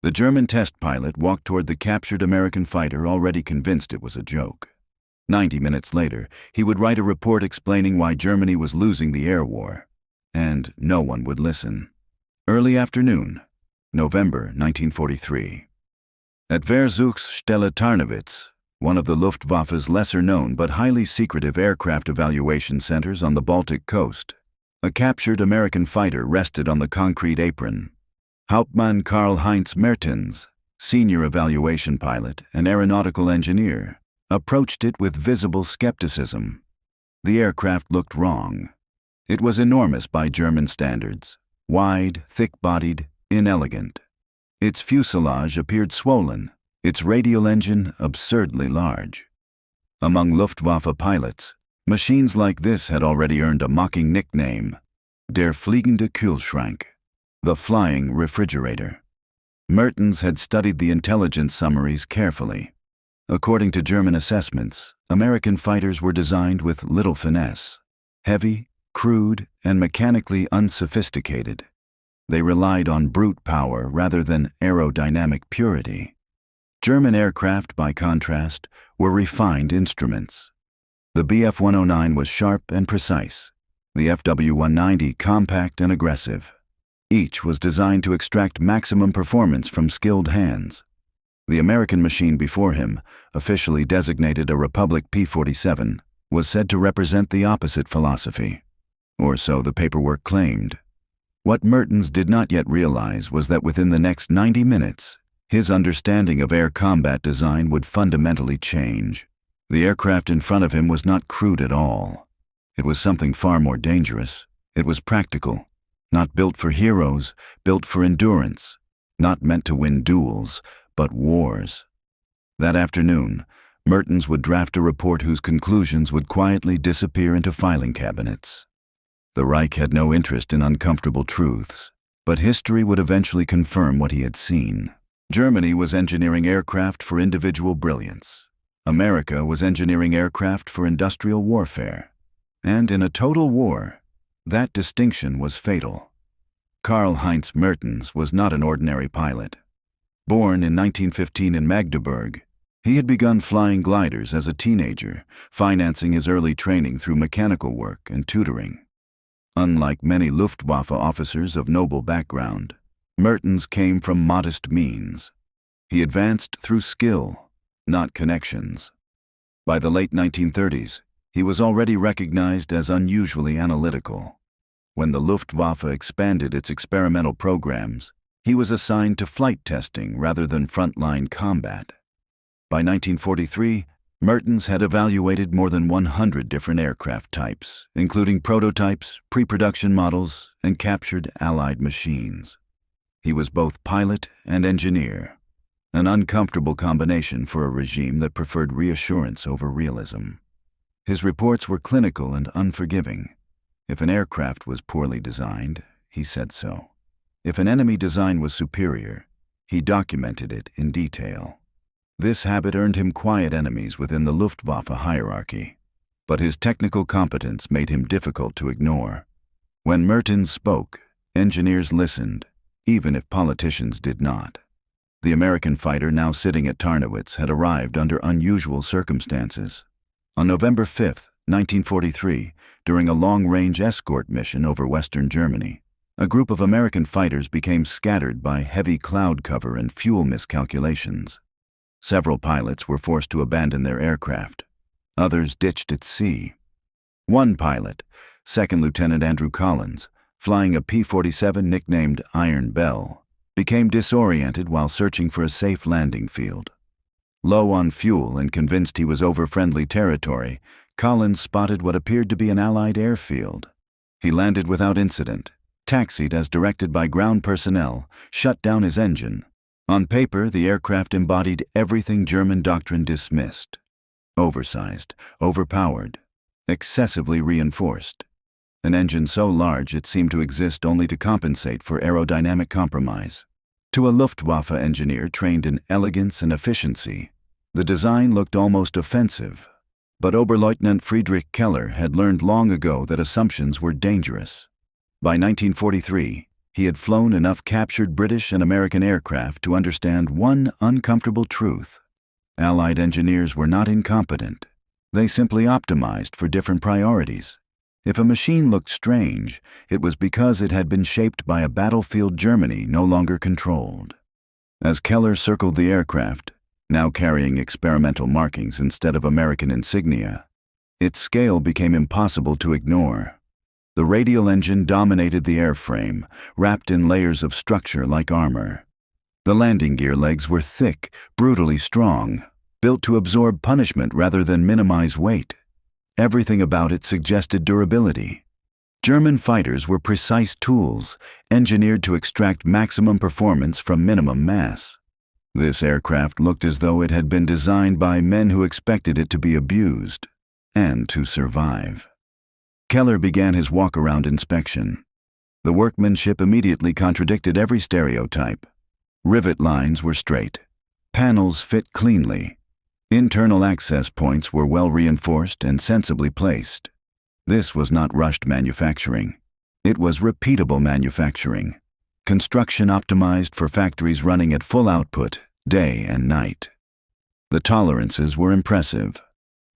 The German test pilot walked toward the captured American fighter, already convinced it was a joke. 90 minutes later, he would write a report explaining why Germany was losing the air war. And no one would listen. Early afternoon, November 1943. At Versuchsstelle Tarnowitz, one of the Luftwaffe's lesser-known but highly secretive aircraft evaluation centers on the Baltic coast, a captured American fighter rested on the concrete apron. Hauptmann Karl-Heinz Mertens, senior evaluation pilot and aeronautical engineer, approached it with visible skepticism. The aircraft looked wrong. It was enormous by German standards, wide, thick-bodied, inelegant. Its fuselage appeared swollen, its radial engine absurdly large. Among Luftwaffe pilots, machines like this had already earned a mocking nickname, Der fliegende Kühlschrank, the flying refrigerator. Mertens had studied the intelligence summaries carefully. According to German assessments, American fighters were designed with little finesse, heavy, crude, and mechanically unsophisticated. They relied on brute power rather than aerodynamic purity. German aircraft, by contrast, were refined instruments. The Bf-109 was sharp and precise, the Fw-190 compact and aggressive. Each was designed to extract maximum performance from skilled hands. The American machine before him, officially designated a Republic P-47, was said to represent the opposite philosophy. Or so the paperwork claimed. What Mertens did not yet realize was that within the next 90 minutes, his understanding of air combat design would fundamentally change. The aircraft in front of him was not crude at all. It was something far more dangerous. It was practical, not built for heroes, built for endurance, not meant to win duels, but wars. That afternoon, Mertens would draft a report whose conclusions would quietly disappear into filing cabinets. The Reich had no interest in uncomfortable truths, but history would eventually confirm what he had seen. Germany was engineering aircraft for individual brilliance. America was engineering aircraft for industrial warfare. And in a total war, that distinction was fatal. Karl-Heinz Mertens was not an ordinary pilot. Born in 1915 in Magdeburg, he had begun flying gliders as a teenager, financing his early training through mechanical work and tutoring. Unlike many Luftwaffe officers of noble background, Mertens came from modest means. He advanced through skill, not connections. By the late 1930s, he was already recognized as unusually analytical. When the Luftwaffe expanded its experimental programs, he was assigned to flight testing rather than frontline combat. By 1943, Mertens had evaluated more than 100 different aircraft types, including prototypes, pre-production models, and captured Allied machines. He was both pilot and engineer, an uncomfortable combination for a regime that preferred reassurance over realism. His reports were clinical and unforgiving. If an aircraft was poorly designed, he said so. If an enemy design was superior, he documented it in detail. This habit earned him quiet enemies within the Luftwaffe hierarchy, but his technical competence made him difficult to ignore. When Mertens spoke, engineers listened, even if politicians did not. The American fighter now sitting at Tarnowitz had arrived under unusual circumstances. On November 5, 1943, during a long-range escort mission over western Germany, a group of American fighters became scattered by heavy cloud cover and fuel miscalculations. Several pilots were forced to abandon their aircraft. Others ditched at sea. One pilot, Second Lieutenant Andrew Collins, flying a P-47 nicknamed Iron Bell, became disoriented while searching for a safe landing field. Low on fuel and convinced he was over friendly territory, Collins spotted what appeared to be an Allied airfield. He landed without incident, taxied as directed by ground personnel, shut down his engine. On paper, the aircraft embodied everything German doctrine dismissed. Oversized, overpowered, excessively reinforced. An engine so large it seemed to exist only to compensate for aerodynamic compromise. To a Luftwaffe engineer trained in elegance and efficiency, the design looked almost offensive. But Oberleutnant Friedrich Keller had learned long ago that assumptions were dangerous. By 1943, He had flown enough captured British and American aircraft to understand one uncomfortable truth. Allied engineers were not incompetent. They simply optimized for different priorities. If a machine looked strange, it was because it had been shaped by a battlefield Germany no longer controlled. As Keller circled the aircraft, now carrying experimental markings instead of American insignia, its scale became impossible to ignore. The radial engine dominated the airframe, wrapped in layers of structure like armor. The landing gear legs were thick, brutally strong, built to absorb punishment rather than minimize weight. Everything about it suggested durability. German fighters were precise tools, engineered to extract maximum performance from minimum mass. This aircraft looked as though it had been designed by men who expected it to be abused and to survive. Keller began his walk-around inspection. The workmanship immediately contradicted every stereotype. Rivet lines were straight. Panels fit cleanly. Internal access points were well reinforced and sensibly placed. This was not rushed manufacturing. It was repeatable manufacturing. Construction optimized for factories running at full output, day and night. The tolerances were impressive.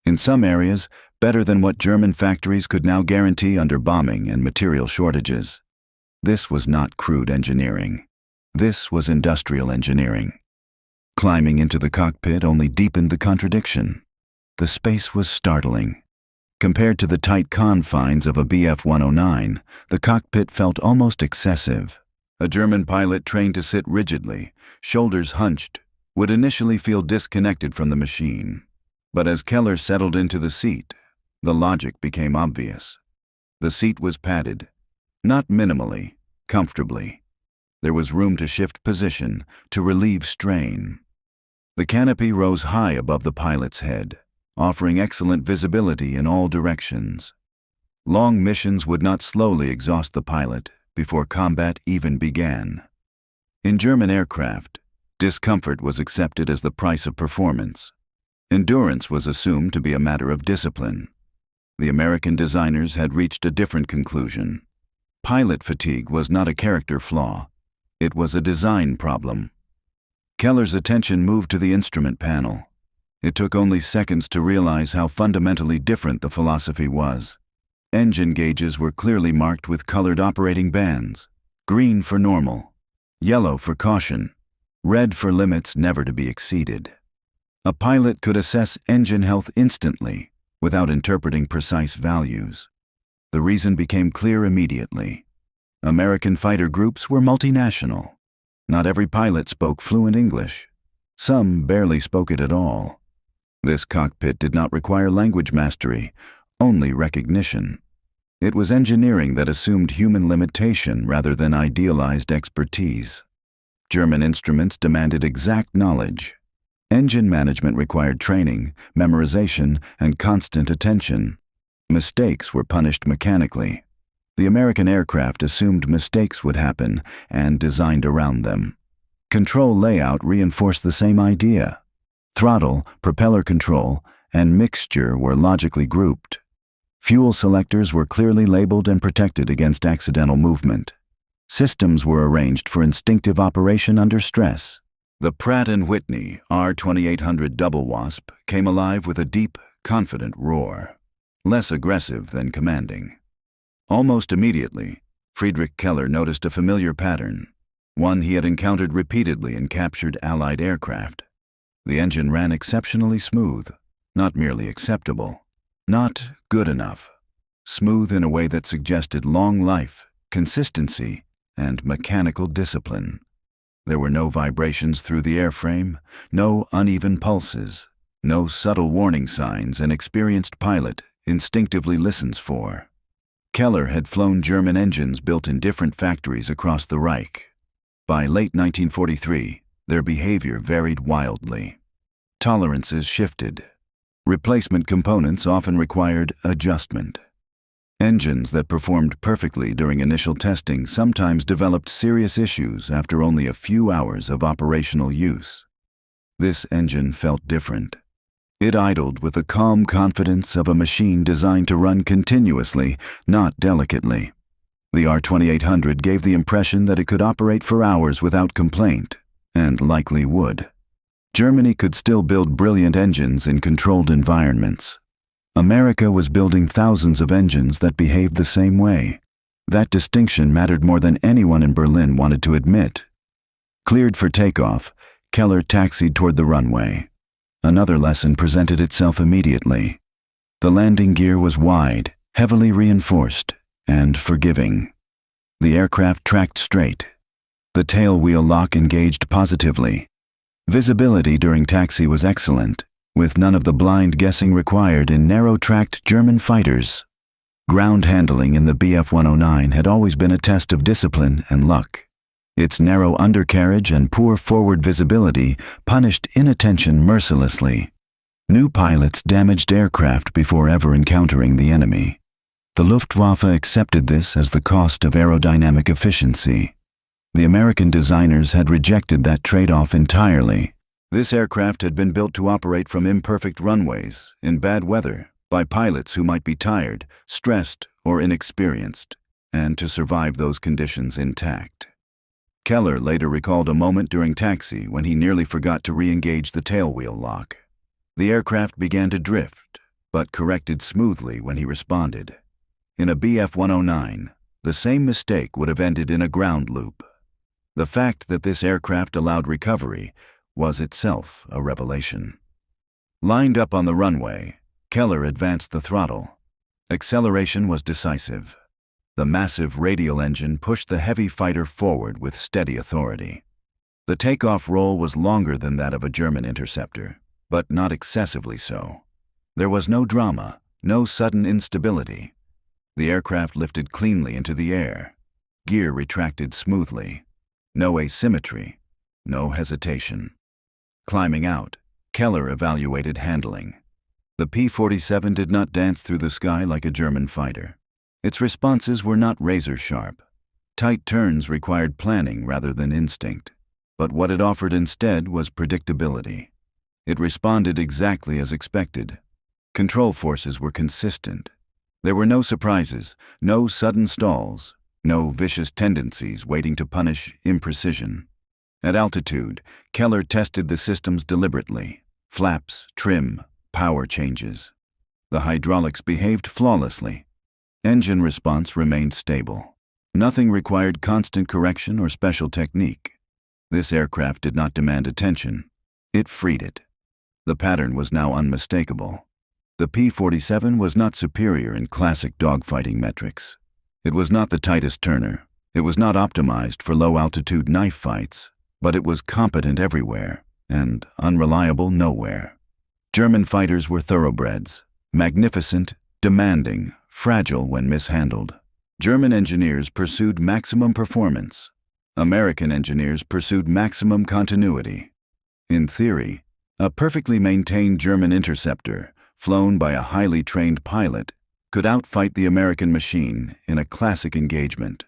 In some areas, better than what German factories could now guarantee under bombing and material shortages. This was not crude engineering. This was industrial engineering. Climbing into the cockpit only deepened the contradiction. The space was startling. Compared to the tight confines of a Bf-109, the cockpit felt almost excessive. A German pilot trained to sit rigidly, shoulders hunched, would initially feel disconnected from the machine. But as Keller settled into the seat, the logic became obvious. The seat was padded, not minimally, comfortably. There was room to shift position, to relieve strain. The canopy rose high above the pilot's head, offering excellent visibility in all directions. Long missions would not slowly exhaust the pilot before combat even began. In German aircraft, discomfort was accepted as the price of performance. Endurance was assumed to be a matter of discipline. The American designers had reached a different conclusion. Pilot fatigue was not a character flaw. It was a design problem. Keller's attention moved to the instrument panel. It took only seconds to realize how fundamentally different the philosophy was. Engine gauges were clearly marked with colored operating bands: green for normal, yellow for caution, red for limits never to be exceeded. A pilot could assess engine health instantly, without interpreting precise values. The reason became clear immediately. American fighter groups were multinational. Not every pilot spoke fluent English. Some barely spoke it at all. This cockpit did not require language mastery, only recognition. It was engineering that assumed human limitation rather than idealized expertise. German instruments demanded exact knowledge. Engine management required training, memorization, and constant attention. Mistakes were punished mechanically. The American aircraft assumed mistakes would happen and designed around them. Control layout reinforced the same idea. Throttle, propeller control, and mixture were logically grouped. Fuel selectors were clearly labeled and protected against accidental movement. Systems were arranged for instinctive operation under stress. The Pratt & Whitney R2800 Double Wasp came alive with a deep, confident roar, less aggressive than commanding. Almost immediately, Friedrich Keller noticed a familiar pattern, one he had encountered repeatedly in captured Allied aircraft. The engine ran exceptionally smooth, not merely acceptable, not good enough. Smooth in a way that suggested long life, consistency, and mechanical discipline. There were no vibrations through the airframe, no uneven pulses, no subtle warning signs an experienced pilot instinctively listens for. Keller had flown German engines built in different factories across the Reich. By late 1943, their behavior varied wildly. Tolerances shifted. Replacement components often required adjustment. Engines that performed perfectly during initial testing sometimes developed serious issues after only a few hours of operational use. This engine felt different. It idled with the calm confidence of a machine designed to run continuously, not delicately. The R-2800 gave the impression that it could operate for hours without complaint, and likely would. Germany could still build brilliant engines in controlled environments. America was building thousands of engines that behaved the same way. That distinction mattered more than anyone in Berlin wanted to admit. Cleared for takeoff, Keller taxied toward the runway. Another lesson presented itself immediately. The landing gear was wide, heavily reinforced, and forgiving. The aircraft tracked straight. The tail wheel lock engaged positively. Visibility during taxi was excellent, with none of the blind guessing required in narrow-tracked German fighters. Ground handling in the Bf-109 had always been a test of discipline and luck. Its narrow undercarriage and poor forward visibility punished inattention mercilessly. New pilots damaged aircraft before ever encountering the enemy. The Luftwaffe accepted this as the cost of aerodynamic efficiency. The American designers had rejected that trade-off entirely. This aircraft had been built to operate from imperfect runways, in bad weather, by pilots who might be tired, stressed, or inexperienced, and to survive those conditions intact. Keller later recalled a moment during taxi when he nearly forgot to re-engage the tailwheel lock. The aircraft began to drift, but corrected smoothly when he responded. In a Bf-109, the same mistake would have ended in a ground loop. The fact that this aircraft allowed recovery was itself a revelation. Lined up on the runway, Keller advanced the throttle. Acceleration was decisive. The massive radial engine pushed the heavy fighter forward with steady authority. The takeoff roll was longer than that of a German interceptor, but not excessively so. There was no drama, no sudden instability. The aircraft lifted cleanly into the air. Gear retracted smoothly. No asymmetry, no hesitation. Climbing out, Keller evaluated handling. The P-47 did not dance through the sky like a German fighter. Its responses were not razor-sharp. Tight turns required planning rather than instinct, but what it offered instead was predictability. It responded exactly as expected. Control forces were consistent. There were no surprises, no sudden stalls, no vicious tendencies waiting to punish imprecision. At altitude, Keller tested the systems deliberately. Flaps, trim, power changes. The hydraulics behaved flawlessly. Engine response remained stable. Nothing required constant correction or special technique. This aircraft did not demand attention. It freed it. The pattern was now unmistakable. The P-47 was not superior in classic dogfighting metrics. It was not the tightest turner. It was not optimized for low-altitude knife fights, but it was competent everywhere and unreliable nowhere. German fighters were thoroughbreds, magnificent, demanding, fragile when mishandled. German engineers pursued maximum performance. American engineers pursued maximum continuity. In theory, a perfectly maintained German interceptor, flown by a highly trained pilot, could outfight the American machine in a classic engagement.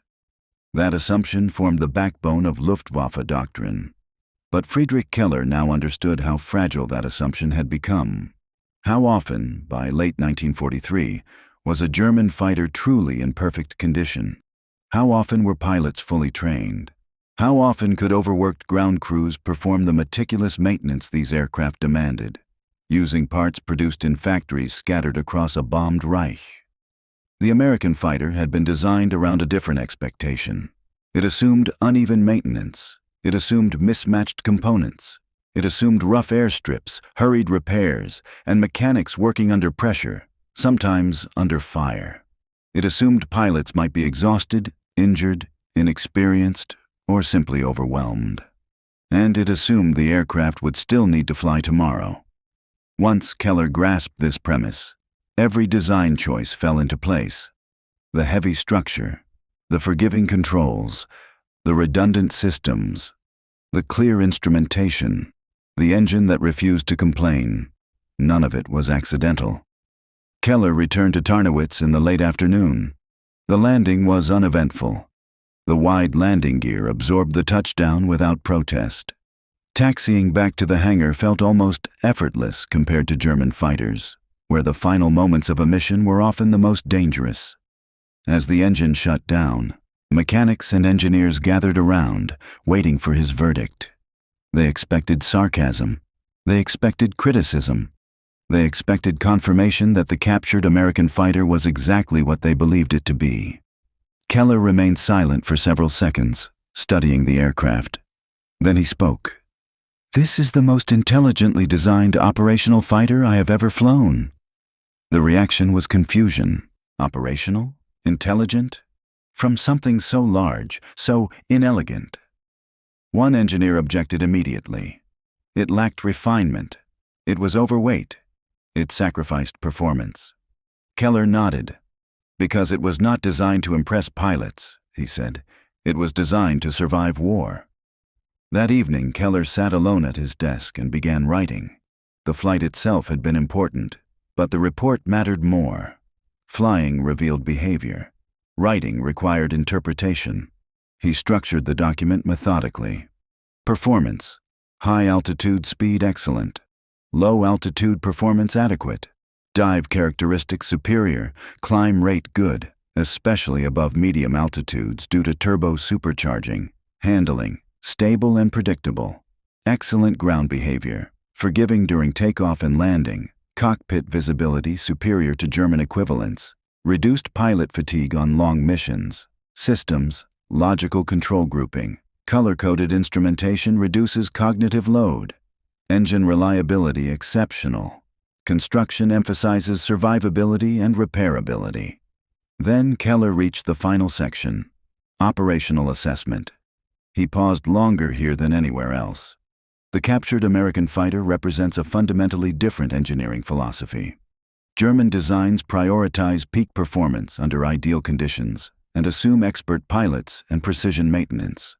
That assumption formed the backbone of Luftwaffe doctrine. But Friedrich Keller now understood how fragile that assumption had become. How often, by late 1943, was a German fighter truly in perfect condition? How often were pilots fully trained? How often could overworked ground crews perform the meticulous maintenance these aircraft demanded, using parts produced in factories scattered across a bombed Reich? The American fighter had been designed around a different expectation. It assumed uneven maintenance. It assumed mismatched components. It assumed rough airstrips, hurried repairs, and mechanics working under pressure, sometimes under fire. It assumed pilots might be exhausted, injured, inexperienced, or simply overwhelmed. And it assumed the aircraft would still need to fly tomorrow. Once Keller grasped this premise, every design choice fell into place. The heavy structure, the forgiving controls, the redundant systems, the clear instrumentation, the engine that refused to complain. None of it was accidental. Keller returned to Tarnowitz in the late afternoon. The landing was uneventful. The wide landing gear absorbed the touchdown without protest. Taxiing back to the hangar felt almost effortless compared to German fighters, where the final moments of a mission were often the most dangerous. As the engine shut down, mechanics and engineers gathered around, waiting for his verdict. They expected sarcasm. They expected criticism. They expected confirmation that the captured American fighter was exactly what they believed it to be. Keller remained silent for several seconds, studying the aircraft. Then he spoke. "This is the most intelligently designed operational fighter I have ever flown." The reaction was confusion. Operational? Intelligent? From something so large, so inelegant. One engineer objected immediately. It lacked refinement. It was overweight. It sacrificed performance. Keller nodded. "Because it was not designed to impress pilots," he said. "It was designed to survive war." That evening, Keller sat alone at his desk and began writing. The flight itself had been important, but the report mattered more. Flying revealed behavior. Writing required interpretation. He structured the document methodically. Performance: high-altitude speed excellent. Low-altitude performance adequate. Dive characteristics superior. Climb rate good, especially above medium altitudes due to turbo supercharging. Handling: stable and predictable. Excellent ground behavior. Forgiving during takeoff and landing. Cockpit visibility superior to German equivalents. Reduced pilot fatigue on long missions. Systems: logical control grouping. Color-coded instrumentation reduces cognitive load. Engine reliability exceptional. Construction emphasizes survivability and repairability. Then Keller reached the final section: operational assessment. He paused longer here than anywhere else. The captured American fighter represents a fundamentally different engineering philosophy. German designs prioritize peak performance under ideal conditions and assume expert pilots and precision maintenance.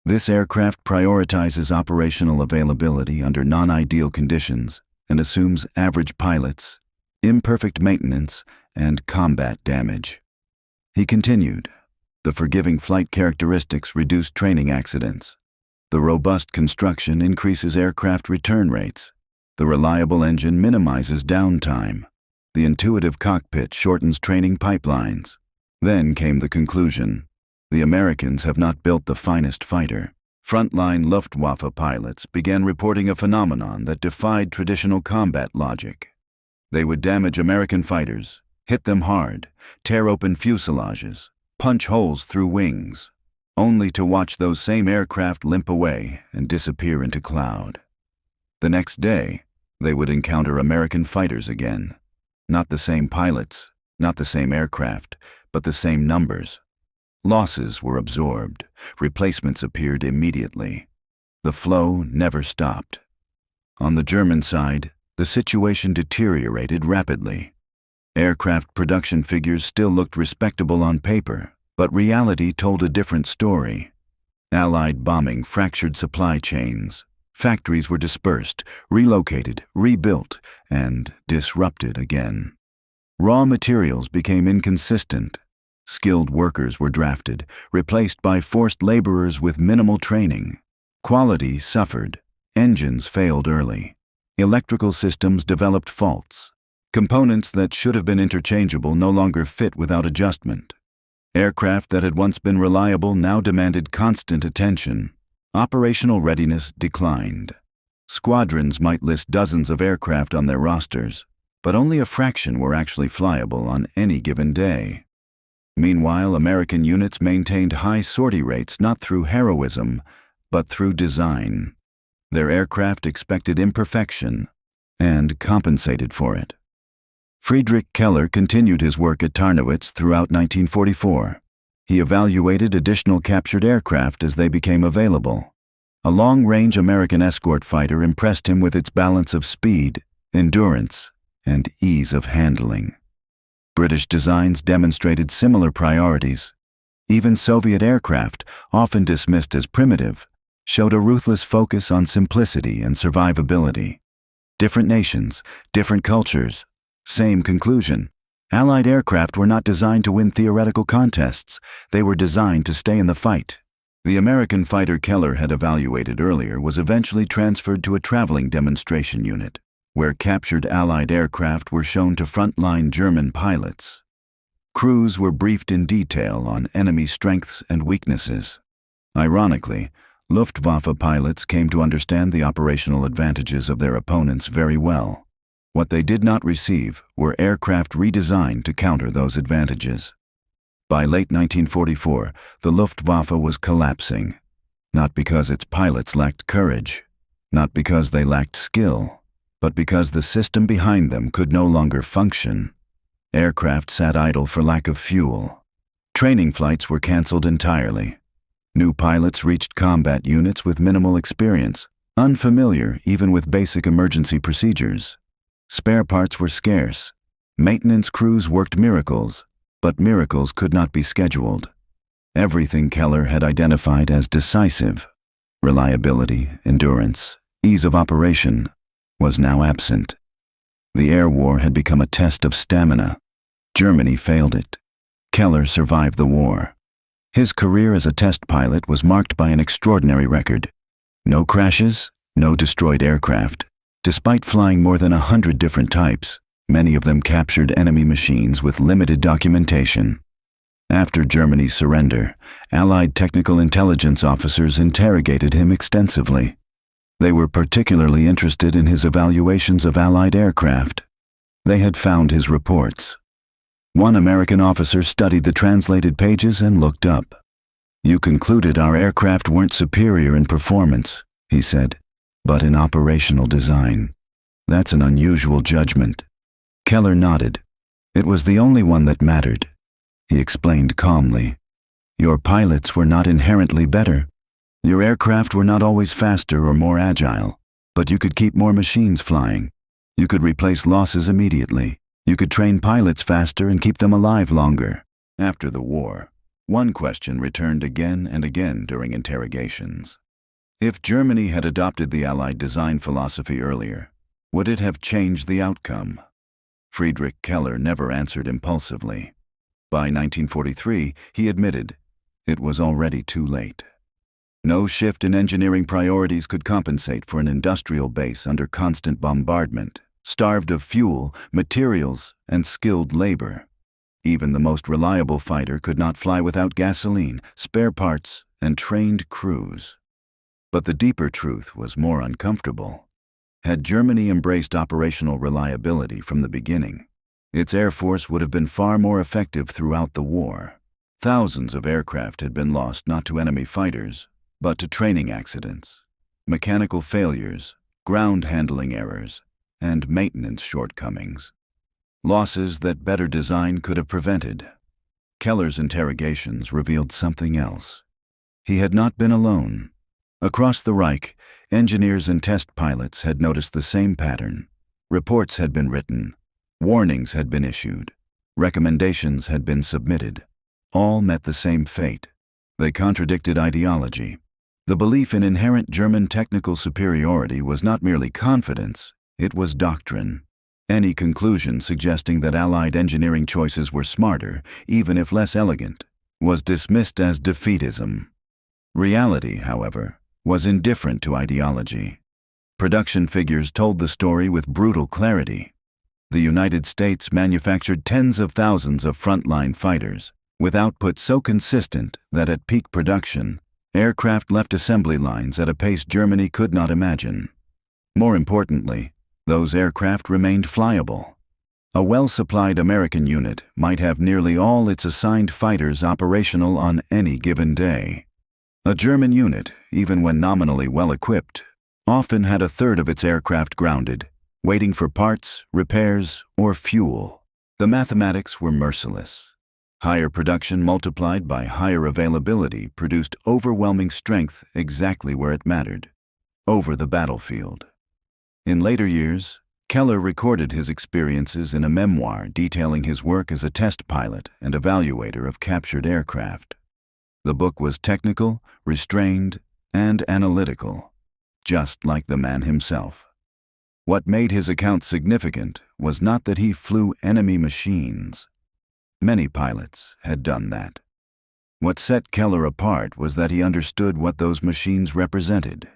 This aircraft prioritizes operational availability under non-ideal conditions and assumes average pilots, imperfect maintenance, and combat damage. He continued, "The forgiving flight characteristics reduce training accidents. The robust construction increases aircraft return rates. The reliable engine minimizes downtime. The intuitive cockpit shortens training pipelines." Then came the conclusion. The Americans have not built the finest fighter. Frontline Luftwaffe pilots began reporting a phenomenon that defied traditional combat logic. They would damage American fighters, hit them hard, tear open fuselages, punch holes through wings, only to watch those same aircraft limp away and disappear into cloud. The next day, they would encounter American fighters again. Not the same pilots, not the same aircraft, but the same numbers. Losses were absorbed. Replacements appeared immediately. The flow never stopped. On the German side, the situation deteriorated rapidly. Aircraft production figures still looked respectable on paper, but reality told a different story. Allied bombing fractured supply chains. Factories were dispersed, relocated, rebuilt, and disrupted again. Raw materials became inconsistent. Skilled workers were drafted, replaced by forced laborers with minimal training. Quality suffered. Engines failed early. Electrical systems developed faults. Components that should have been interchangeable no longer fit without adjustment. Aircraft that had once been reliable now demanded constant attention. Operational readiness declined. Squadrons might list dozens of aircraft on their rosters, but only a fraction were actually flyable on any given day. Meanwhile, American units maintained high sortie rates not through heroism, but through design. Their aircraft expected imperfection and compensated for it. Friedrich Keller continued his work at Tarnowitz throughout 1944. He evaluated additional captured aircraft as they became available. A long-range American escort fighter impressed him with its balance of speed, endurance, and ease of handling. British designs demonstrated similar priorities. Even Soviet aircraft, often dismissed as primitive, showed a ruthless focus on simplicity and survivability. Different nations, different cultures, same conclusion. Allied aircraft were not designed to win theoretical contests. They were designed to stay in the fight. The American fighter Keller had evaluated earlier was eventually transferred to a traveling demonstration unit, where captured Allied aircraft were shown to frontline German pilots. Crews were briefed in detail on enemy strengths and weaknesses. Ironically, Luftwaffe pilots came to understand the operational advantages of their opponents very well. What they did not receive were aircraft redesigned to counter those advantages. By late 1944, the Luftwaffe was collapsing, not because its pilots lacked courage, not because they lacked skill, but because the system behind them could no longer function. Aircraft sat idle for lack of fuel. Training flights were canceled entirely. New pilots reached combat units with minimal experience, unfamiliar even with basic emergency procedures. Spare parts were scarce. Maintenance crews worked miracles, but miracles could not be scheduled. Everything Keller had identified as decisive, reliability, endurance, ease of operation, was now absent. The air war had become a test of stamina. Germany failed it. Keller survived the war. His career as a test pilot was marked by an extraordinary record. No crashes, no destroyed aircraft. Despite flying more than 100 different types, many of them captured enemy machines with limited documentation. After Germany's surrender, Allied technical intelligence officers interrogated him extensively. They were particularly interested in his evaluations of Allied aircraft. They had found his reports. One American officer studied the translated pages and looked up. "You concluded our aircraft weren't superior in performance," he said, "but in operational design. That's an unusual judgment." Keller nodded. "It was the only one that mattered." He explained calmly. "Your pilots were not inherently better. Your aircraft were not always faster or more agile, but you could keep more machines flying. You could replace losses immediately. You could train pilots faster and keep them alive longer." After the war, one question returned again and again during interrogations. If Germany had adopted the Allied design philosophy earlier, would it have changed the outcome? Friedrich Keller never answered impulsively. By 1943, he admitted, it was already too late. No shift in engineering priorities could compensate for an industrial base under constant bombardment, starved of fuel, materials, and skilled labor. Even the most reliable fighter could not fly without gasoline, spare parts, and trained crews. But the deeper truth was more uncomfortable. Had Germany embraced operational reliability from the beginning, its air force would have been far more effective throughout the war. Thousands of aircraft had been lost not to enemy fighters, but to training accidents, mechanical failures, ground handling errors, and maintenance shortcomings. Losses that better design could have prevented. Keller's interrogations revealed something else. He had not been alone. Across the Reich, engineers and test pilots had noticed the same pattern. Reports had been written. Warnings had been issued. Recommendations had been submitted. All met the same fate. They contradicted ideology. The belief in inherent German technical superiority was not merely confidence, it was doctrine. Any conclusion suggesting that Allied engineering choices were smarter, even if less elegant, was dismissed as defeatism. Reality, however, was indifferent to ideology. Production figures told the story with brutal clarity. The United States manufactured tens of thousands of frontline fighters, with output so consistent that at peak production, aircraft left assembly lines at a pace Germany could not imagine. More importantly, those aircraft remained flyable. A well-supplied American unit might have nearly all its assigned fighters operational on any given day. A German unit, even when nominally well-equipped, often had a third of its aircraft grounded, waiting for parts, repairs, or fuel. The mathematics were merciless. Higher production multiplied by higher availability produced overwhelming strength exactly where it mattered, over the battlefield. In later years, Keller recorded his experiences in a memoir detailing his work as a test pilot and evaluator of captured aircraft. The book was technical, restrained, and analytical, just like the man himself. What made his account significant was not that he flew enemy machines. Many pilots had done that. What set Keller apart was that he understood what those machines represented.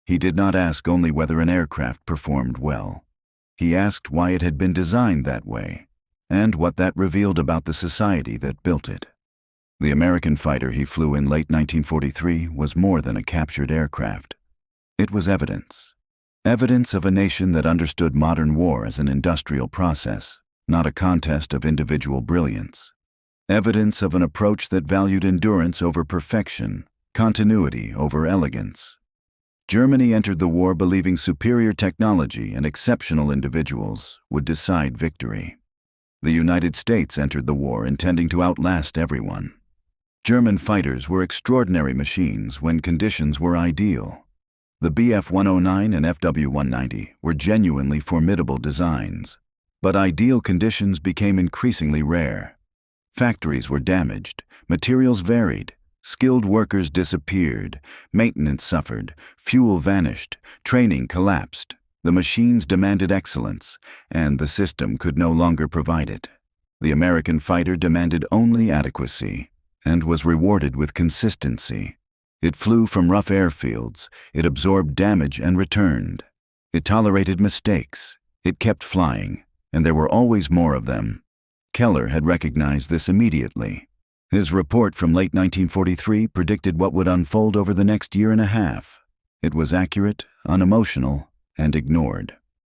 He did not ask only whether an aircraft performed well. He asked why it had been designed that way, and what that revealed about the society that built it. The American fighter he flew in late 1943 was more than a captured aircraft. It was evidence. Evidence of a nation that understood modern war as an industrial process, not a contest of individual brilliance. Evidence of an approach that valued endurance over perfection, continuity over elegance. Germany entered the war believing superior technology and exceptional individuals would decide victory. The United States entered the war intending to outlast everyone. German fighters were extraordinary machines when conditions were ideal. The Bf-109 and Fw-190 were genuinely formidable designs, but ideal conditions became increasingly rare. Factories were damaged, materials varied, skilled workers disappeared, maintenance suffered, fuel vanished, training collapsed. The machines demanded excellence, and the system could no longer provide it. The American fighter demanded only adequacy, and was rewarded with consistency. It flew from rough airfields, it absorbed damage and returned. It tolerated mistakes, it kept flying, and there were always more of them. Keller had recognized this immediately. His report from late 1943 predicted what would unfold over the next year and a half. It was accurate, unemotional, and ignored.